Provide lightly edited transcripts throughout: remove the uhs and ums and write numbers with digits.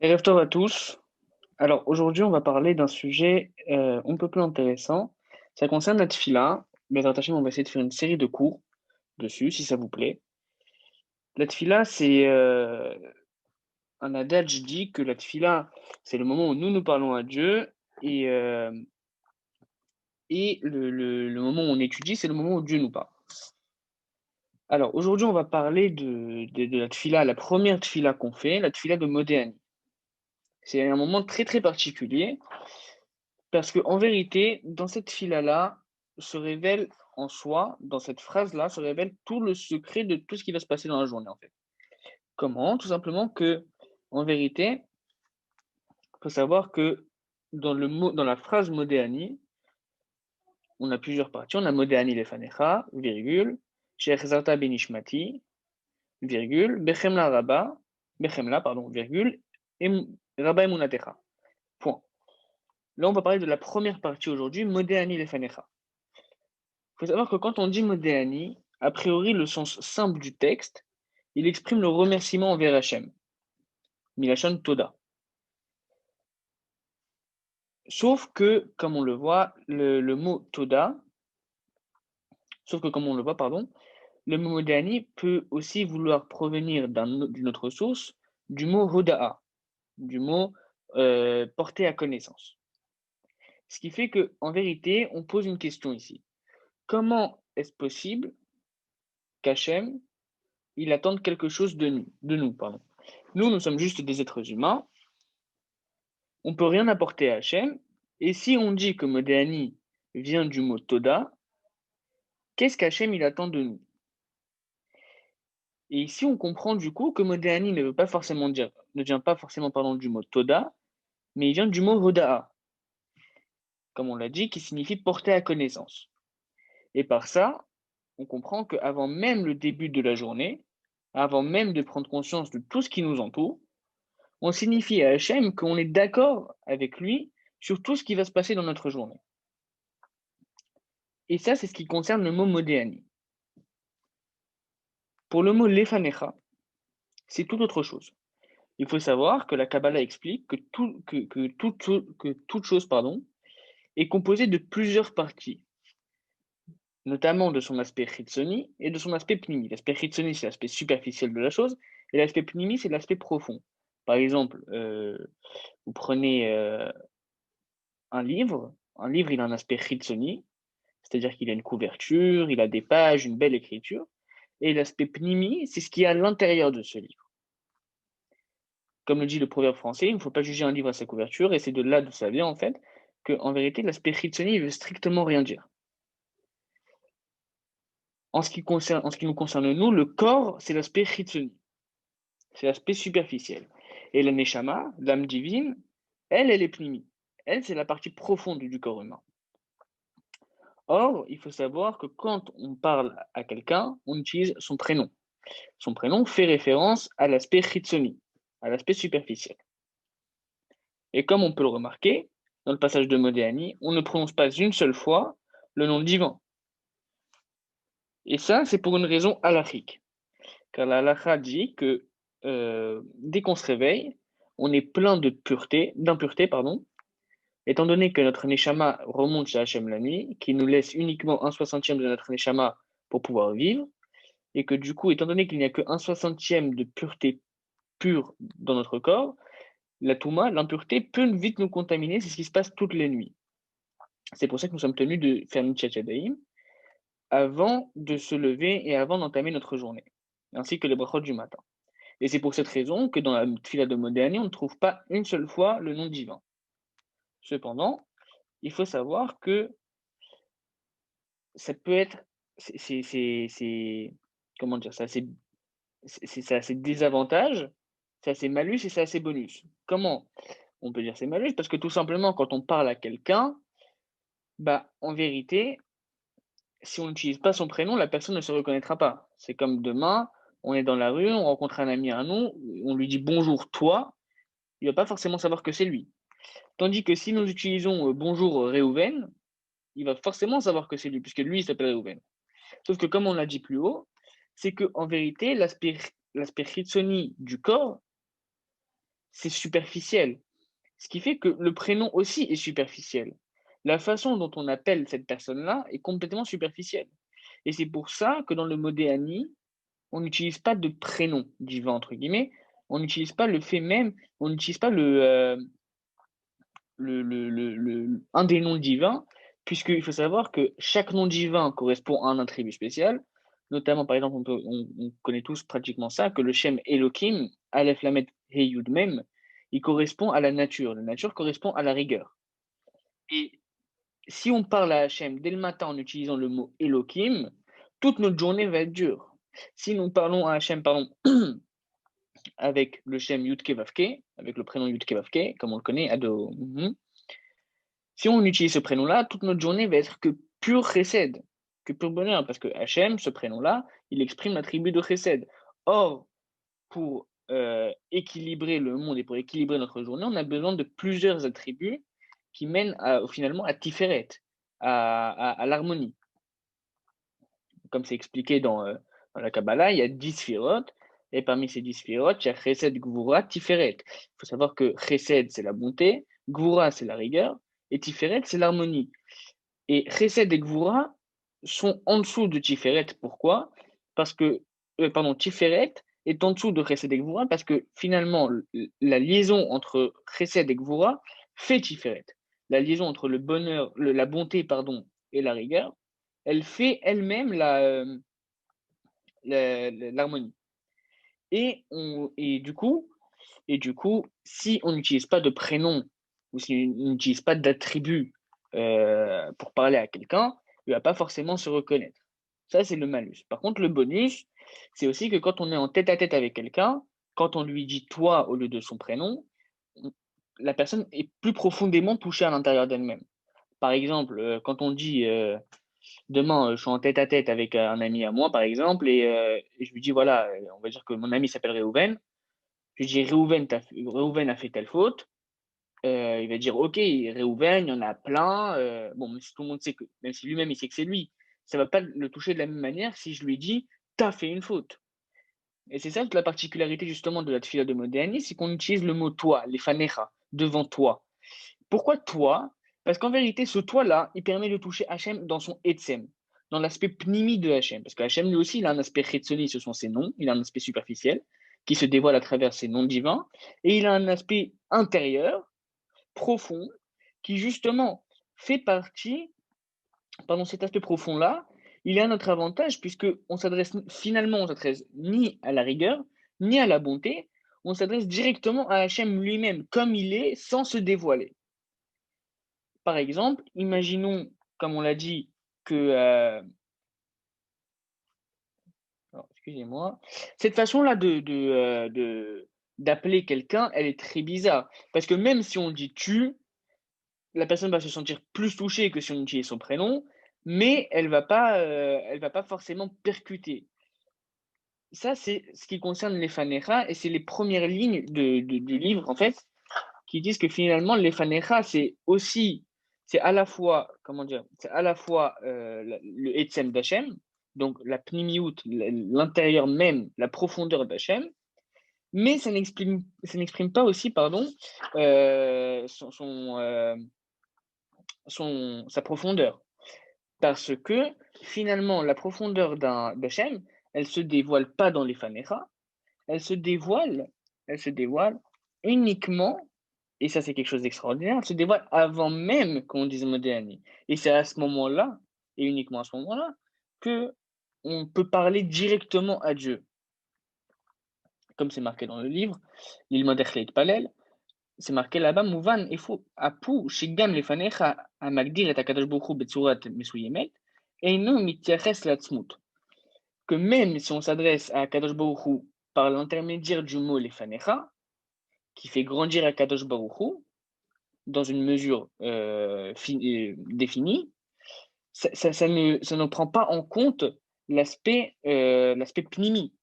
Erev Tov à tous. Alors aujourd'hui, on va parler d'un sujet un peu plus intéressant. Ça concerne la tfila. Bezrat Hashem, on va essayer de faire une série de cours dessus, si ça vous plaît. La tfila, c'est un adage dit que la tfila, c'est le moment où nous parlons à Dieu et le moment où on étudie, c'est le moment où Dieu nous parle. Alors aujourd'hui, on va parler de la tfila, la première tfila qu'on fait, la tfila de Modéani. C'est un moment très très particulier. Parce que en vérité, dans cette fila-là, se révèle en soi, dans cette phrase-là, se révèle tout le secret de tout ce qui va se passer dans la journée, en fait. Comment? Tout simplement que, en vérité, il faut savoir que dans la phrase Modéani, on a plusieurs parties. On a Modéani lefanecha, virgule, She'echzarta benishmati, virgule, Bechemla, pardon, virgule, Rabba emunatecha. Point. Là, on va parler de la première partie aujourd'hui, Modéani lefanecha. Il faut savoir que quand on dit Modéani, a priori, le sens simple du texte, il exprime le remerciement envers Hachem, Milachon Toda. Sauf que, comme on le voit, le mot Toda, pardon, le mot Modéani peut aussi vouloir provenir d'une autre source, du mot Hoda'a, du mot porter à connaissance. Ce qui fait que, en vérité, on pose une question ici. Comment est-ce possible qu'Hachem, il attende quelque chose de nous, pardon. Nous sommes juste des êtres humains. On ne peut rien apporter à Hachem. Et si on dit que Modéani vient du mot Toda, qu'est-ce qu'Hachem il attend de nous? Et ici, on comprend du coup que Modéani ne vient pas forcément du mot Toda, mais il vient du mot Hoda'a, comme on l'a dit, qui signifie porter à connaissance. Et par ça, on comprend qu'avant même le début de la journée, avant même de prendre conscience de tout ce qui nous entoure, on signifie à Hachem qu'on est d'accord avec lui sur tout ce qui va se passer dans notre journée. Et ça, c'est ce qui concerne le mot Modéani. Pour le mot Lefanecha, c'est tout autre chose. Il faut savoir que la Kabbalah explique que toute chose est composée de plusieurs parties, notamment de son aspect chitzoni et de son aspect pnimi. L'aspect chitzoni, c'est l'aspect superficiel de la chose, et l'aspect pnimi, c'est l'aspect profond. Par exemple, vous prenez un livre, il a un aspect chitzoni, c'est-à-dire qu'il a une couverture, il a des pages, une belle écriture, et l'aspect pnimi, c'est ce qui est à l'intérieur de ce livre. Comme le dit le proverbe français, il ne faut pas juger un livre à sa couverture, et c'est de là d'où ça vient en fait, qu'en vérité, l'aspect chitzoni, il veut strictement rien dire. En ce qui nous concerne nous, le corps, c'est l'aspect chitzoni, c'est l'aspect superficiel. Et la neshama, l'âme divine, elle est pnimi. Elle, c'est la partie profonde du corps humain. Or, il faut savoir que quand on parle à quelqu'un, on utilise son prénom. Son prénom fait référence à l'aspect chitzoni, à l'aspect superficiel. Et comme on peut le remarquer, dans le passage de Modéani, on ne prononce pas une seule fois le nom divin. Et ça, c'est pour une raison halachique. Car la halakha dit que dès qu'on se réveille, on est plein d'impureté, étant donné que notre neshama remonte chez Hachem la nuit, qui nous laisse uniquement un soixantième de notre neshama pour pouvoir vivre, et que du coup, étant donné qu'il n'y a qu'un soixantième de pureté pure dans notre corps, la touma, l'impureté, peut vite nous contaminer, c'est ce qui se passe toutes les nuits. C'est pour ça que nous sommes tenus de faire Mitzvah Yadayim avant de se lever et avant d'entamer notre journée, ainsi que les brachot du matin. Et c'est pour cette raison que dans la Tfila de Modéani, on ne trouve pas une seule fois le nom divin. Cependant, il faut savoir que ça peut être, comment dire, ça a ses désavantages, ça a ses malus et ça a ses bonus. Comment on peut dire c'est malus? Parce que tout simplement, quand on parle à quelqu'un, bah, en vérité, si on n'utilise pas son prénom, la personne ne se reconnaîtra pas. C'est comme demain, on est dans la rue, on rencontre un ami à nous, on lui dit bonjour toi, il va pas forcément savoir que c'est lui. Tandis que si nous utilisons bonjour Réhouven, il va forcément savoir que c'est lui, puisque lui il s'appelle Réhouven. Sauf que comme on l'a dit plus haut, c'est que en vérité, l'aspect chitzoni du corps, c'est superficiel. Ce qui fait que le prénom aussi est superficiel. La façon dont on appelle cette personne-là est complètement superficielle. Et c'est pour ça que dans le modéani, on n'utilise pas de prénom divin, entre guillemets. On n'utilise pas le fait même, on n'utilise pas un des noms divins, puisqu'il faut savoir que chaque nom divin correspond à un attribut spécial. Notamment, par exemple, on connaît tous pratiquement ça, que le Shem Elohim, Aleph Lamed He Yud Mem, il correspond à la nature. La nature correspond à la rigueur. Et si on parle à Hachem dès le matin en utilisant le mot Elohim, toute notre journée va être dure. Si nous parlons à Hachem, pardon, avec le Shem Yudke Vavke, avec le prénom Yudke Vavke, comme on le connaît, Ado. Si on utilise ce prénom-là, toute notre journée va être que pur chesed, que pur bonheur, parce que Hachem, ce prénom-là, il exprime l'attribut de chesed. Or, pour équilibrer le monde et pour équilibrer notre journée, on a besoin de plusieurs attributs qui mènent finalement à Tiferet, à l'harmonie. Comme c'est expliqué dans la Kabbalah, il y a 10 sphirot, et parmi ces 10 sphirot, il y a Chesed, Gvura, Tiferet. Il faut savoir que Chesed, c'est la bonté, Gvura, c'est la rigueur, et Tiferet, c'est l'harmonie. Et Chesed et Gvura sont en dessous de Tiferet. Pourquoi? Parce que, Tiferet est en dessous de Chesed et Gvura, parce que finalement, la liaison entre Chesed et Gvura fait Tiferet. La liaison entre le bonheur, la bonté, pardon, et la rigueur, elle fait elle-même l'harmonie. Et du coup, si on n'utilise pas de prénom ou si on n'utilise pas d'attribut pour parler à quelqu'un, il ne va pas forcément se reconnaître. Ça, c'est le malus. Par contre, le bonus, c'est aussi que quand on est en tête-à-tête avec quelqu'un, quand on lui dit toi au lieu de son prénom, la personne est plus profondément touchée à l'intérieur d'elle-même. Par exemple, quand on dit demain, je suis en tête-à-tête avec un ami à moi, par exemple, et je lui dis, voilà, on va dire que mon ami s'appelle Réhouven. Je lui dis, Réhouven a fait telle faute. Il va dire, OK, Réhouven, il y en a plein. Bon, même si tout le monde sait que, même si lui-même il sait que c'est lui, ça ne va pas le toucher de la même manière si je lui dis, t'as fait une faute. Et c'est ça toute la particularité justement de la tfila de Modéani, c'est qu'on utilise le mot toi, les fanecha, devant toi. Pourquoi toi? Parce qu'en vérité, ce toi-là, il permet de toucher Hachem dans son Etsem, dans l'aspect pnimi de Hachem. Parce que Hachem, lui aussi, il a un aspect Chetsoni, ce sont ses noms, il a un aspect superficiel, qui se dévoile à travers ses noms divins, et il a un aspect intérieur, profond, qui justement fait partie, pendant cet aspect profond-là, il a notre avantage, puisque on s'adresse ni à la rigueur, ni à la bonté, on s'adresse directement à Hachem lui-même, comme il est, sans se dévoiler. Par exemple, imaginons, comme on l'a dit, que, excusez-moi, cette façon-là d'appeler quelqu'un, elle est très bizarre. Parce que même si on dit tu, la personne va se sentir plus touchée que si on utilise son prénom, mais elle va pas forcément percuter. Ça, c'est ce qui concerne les fanecha, et c'est les premières lignes du livre, en fait, qui disent que finalement, les fanecha, c'est à la fois, comment dire, c'est à la fois le Etzem d'Hachem, donc la pnimiout, l'intérieur même, la profondeur d'Hachem, mais ça n'exprime pas aussi, pardon, sa profondeur. Parce que finalement, la profondeur d'Hachem, elle se dévoile pas dans les fanecha, elle se dévoile, elle se dévoile uniquement, et ça c'est quelque chose d'extraordinaire, elle se dévoile avant même qu'on dise Modéani. Et c'est à ce moment-là, et uniquement à ce moment-là, que on peut parler directement à Dieu. Comme c'est marqué dans le livre, l'Ilmod Echleit Palel, c'est marqué là-bas, Mouvan, Efou, Apu, Shigam Lefanecha, Amagdir et Akadosh Baruch Hu Betsurat Mesuyemet, et non Mityaches Latzmut. Que même si on s'adresse à Akadosh Baruch Hu par l'intermédiaire du mot Lefanecha, qui fait grandir Akadosh Baruch Hu dans une mesure définie, ça ne prend pas en compte l'aspect pnimi,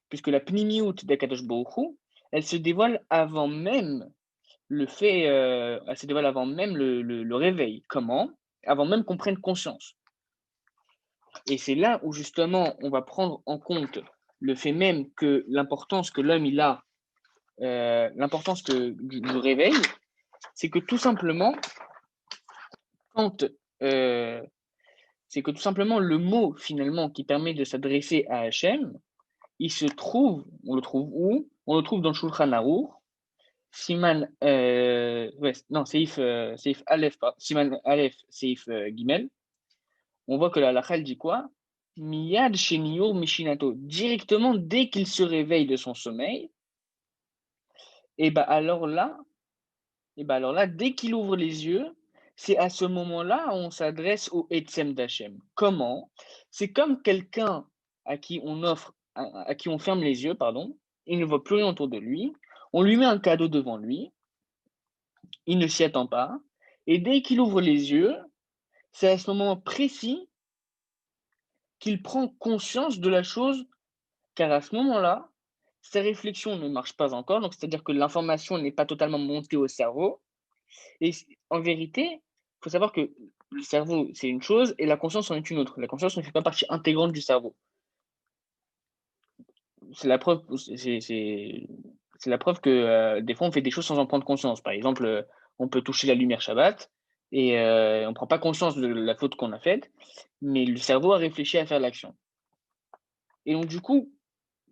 puisque la pnimiout d'Akadosh Baruch Hu, elle se dévoile avant même elle se dévoile avant même le réveil. Comment? Avant même qu'on prenne conscience. Et c'est là où justement on va prendre en compte le fait même que l'importance que l'homme il a l'importance du réveil, c'est que tout simplement, quand c'est que tout simplement le mot finalement qui permet de s'adresser à Hachem, on le trouve où? On le trouve dans le Shulchan Aruch, Siman, ouais, non, Seif Aleph, Siman Aleph, Seif Gimel. On voit que la halakha dit quoi? Miyad Sheniur Mishinato, directement dès qu'il se réveille de son sommeil, et bah alors là, dès qu'il ouvre les yeux, c'est à ce moment-là on s'adresse au Etzem d'Hachem. Comment? C'est comme quelqu'un à qui à qui on ferme les yeux, pardon, il ne voit plus rien autour de lui, on lui met un cadeau devant lui, il ne s'y attend pas, et dès qu'il ouvre les yeux, c'est à ce moment précis qu'il prend conscience de la chose, car à ce moment-là, sa réflexion ne marche pas encore, donc c'est-à-dire que l'information n'est pas totalement montée au cerveau, et en vérité, il faut savoir que le cerveau, c'est une chose et la conscience en est une autre. La conscience ne fait pas partie intégrante du cerveau. C'est la preuve, c'est la preuve que des fois, on fait des choses sans en prendre conscience. Par exemple, on peut toucher la lumière Shabbat et on ne prend pas conscience de la faute qu'on a faite, mais le cerveau a réfléchi à faire l'action. Et donc, du coup,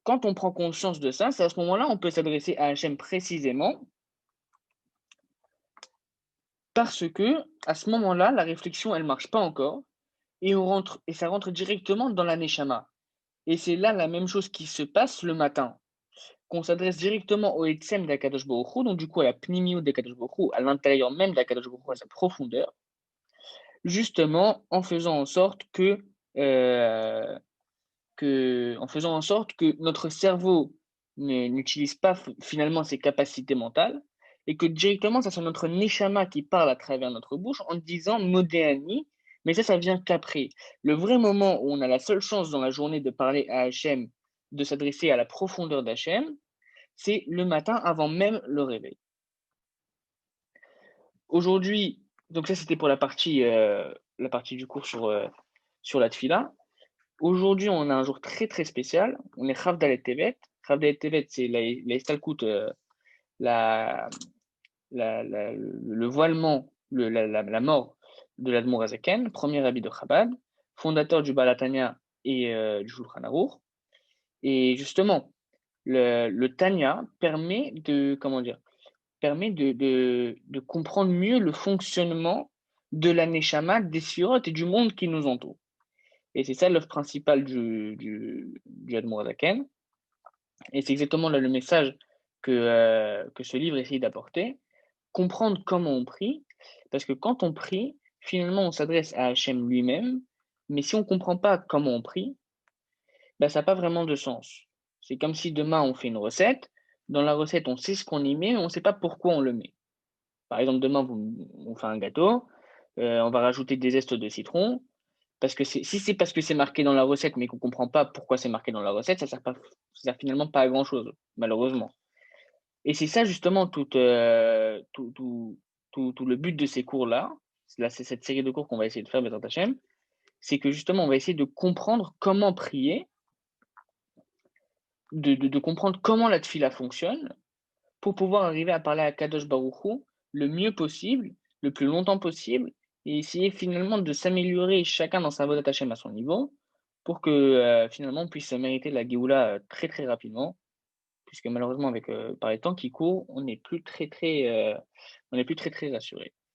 quand on prend conscience de ça, c'est à ce moment-là on peut s'adresser à Hachem précisément parce que à ce moment-là, la réflexion, elle marche pas encore et ça rentre directement dans la Neshama. Et c'est là la même chose qui se passe le matin, qu'on s'adresse directement au Etzem d'Akadosh Baruch Hu, donc du coup à la Pnimiut d'Akadosh Baruch Hu, à l'intérieur même d'Akadosh Baruch Hu, à sa profondeur, justement euh, en faisant en sorte que notre cerveau n'utilise pas finalement ses capacités mentales et que directement, ça soit notre neshama qui parle à travers notre bouche en disant Modéani, mais ça vient qu'après. Le vrai moment où on a la seule chance dans la journée de parler à Hachem, de s'adresser à la profondeur d'Hachem, c'est le matin avant même le réveil. Aujourd'hui, donc ça c'était pour la partie du cours sur la tfila. Aujourd'hui, on a un jour très très spécial. On est Chav Dalet Tevet. Chav Dalet Tevet, c'est la Istalkut, le voilement, la mort de l'Admour Azaken, premier rabbi de Chabad, fondateur du Balatania et du Shulchan Aruch. Et justement, le Tanya permet de comprendre mieux le fonctionnement de la Neshama, des Sirot et du monde qui nous entoure. Et c'est ça l'œuvre principale du Admour Azaken. Et c'est exactement là le message que ce livre essaye d'apporter. Comprendre comment on prie, parce que quand on prie, finalement, on s'adresse à Hachem lui-même, mais si on ne comprend pas comment on prie, bah, ça n'a pas vraiment de sens. C'est comme si demain, on fait une recette. Dans la recette, on sait ce qu'on y met, mais on ne sait pas pourquoi on le met. Par exemple, demain, on fait un gâteau, on va rajouter des zestes de citron. Parce que si c'est parce que c'est marqué dans la recette, mais qu'on ne comprend pas pourquoi c'est marqué dans la recette, ça sert finalement pas à grand-chose, malheureusement. Et c'est ça justement tout le but de ces cours-là. Là, c'est cette série de cours qu'on va essayer de faire, Bezrat Hashem. C'est que justement, on va essayer de comprendre comment prier, de comprendre comment la tfila fonctionne, pour pouvoir arriver à parler à Kadosh Baruch Hu le mieux possible, le plus longtemps possible, et essayer finalement de s'améliorer chacun dans sa voie Hashem à son niveau, pour que finalement on puisse mériter la Géoula très très rapidement, puisque malheureusement avec par les temps qui courent, on n'est plus très très rassuré.